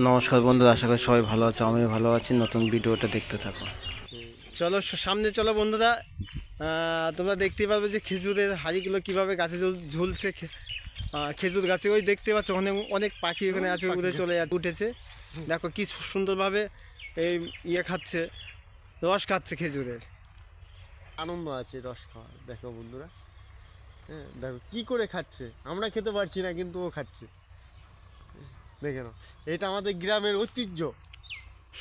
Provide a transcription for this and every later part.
নমস্কার বন্ধুরা, আশা করি সবাই ভালো আছে। আমি ভালো আছি। নতুন ভিডিওটা দেখতে থাকো। চলো সামনে চলো বন্ধুরা। তোমরা দেখতেই পারবে যে খেজুরের হাড়িগুলো কিভাবে গাছে ঝুলছে। খেজুর গাছে ওই দেখতে পাচ্ছ অনেক অনেক পাখি ওখানে আছে, উড়ে চলে উঠেছে। দেখো কি সুন্দরভাবে এই খাচ্ছে, রস খাচ্ছে খেজুরের। আনন্দ আছে রস খাওয়ার। দেখো বন্ধুরা, হ্যাঁ দেখো কি করে খাচ্ছে। আমরা খেতে পারছি না কিন্তু ও খাচ্ছে। দেখে নাও, এটা আমাদের গ্রামের ঐতিহ্য,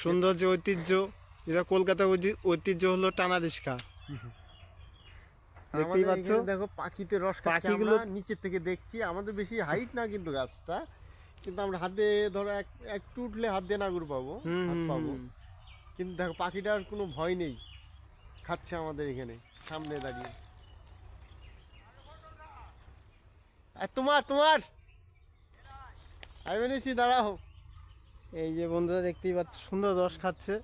সৌন্দর্য ঐতিহ্য। এটা কলকাতার ঐতিহ্য হলো টানা রিস্কা। দেখতেই পাচ্ছ দেখো পাখিতে রস খাচ্ছে। পাখিগুলো আমরা নিচের থেকে দেখছি, আমাদের বেশি হাইট না কিন্তু গাছটা, কিন্তু আমরা হাত দিয়ে ধরো একটু উঠলে হাত দিয়ে নাগুর পাবো, হাত পাবো। কিন্তু দেখো পাখিটার কোনো ভয় নেই, খাচ্ছে আমাদের এখানে সামনে দাঁড়িয়ে। আর তোমার তোমার আমি এনেছি, দাঁড়াও। এই যে বন্ধুরা দেখতেই পাচ্ছ সুন্দর রস খাচ্ছে,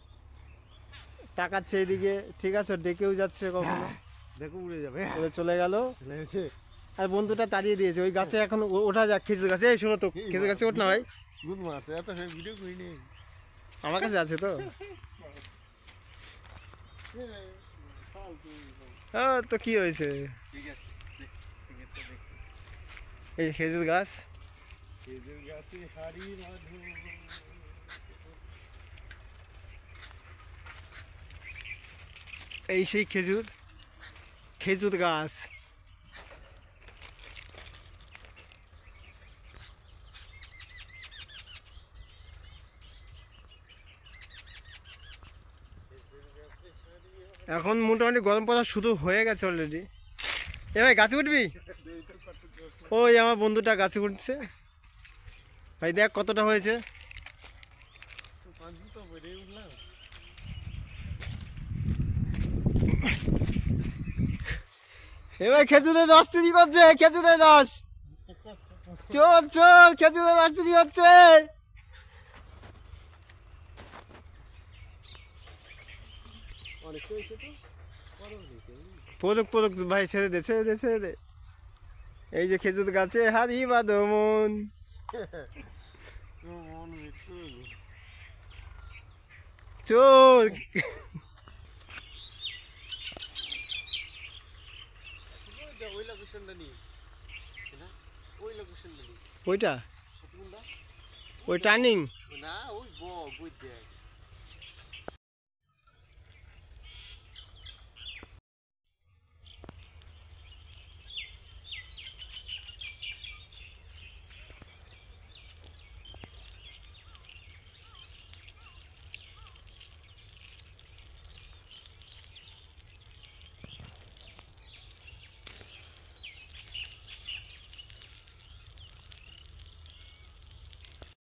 তাকাচ্ছে এইদিকে। ঠিক আছে, ডেকেও যাচ্ছে, কখনো দেখো উড়ে যাবে, উড়ে চলে গেল। আর বন্ধুটা তাড়িয়ে দিয়েছে ওই গাছে। এখন ওঠা যাক খেজুর গাছে। এই শোনো তো, খেজুর গাছে ওঠ না ভাই। গুড মাছ এত ভিডিও করিনি, আমার কাছে আছে তো। তো কি হয়েছে, এই খেজুর গাছ। এই সেই খেজুর খেজুর গাছ। এখন মোটামুটি গরম পড়া শুরু হয়ে গেছে অলরেডি। এ ভাই গাছে উঠবি? ওই আমার বন্ধুটা গাছে উঠছে। ভাই দেখ কতটা হয়েছে। এ ভাই খেজুরের রস চুরি করছে, খেজুরের রস। চল চল, খেজুরের রস চুরি হচ্ছে। পদক পদক ভাই, ছেড়ে দে ছেড়ে দে ছেড়ে দে। এই যে খেজুর গাছে হারি বাদমন। চোর। ওইটা ওই টার্নিং না ওই বই দেখ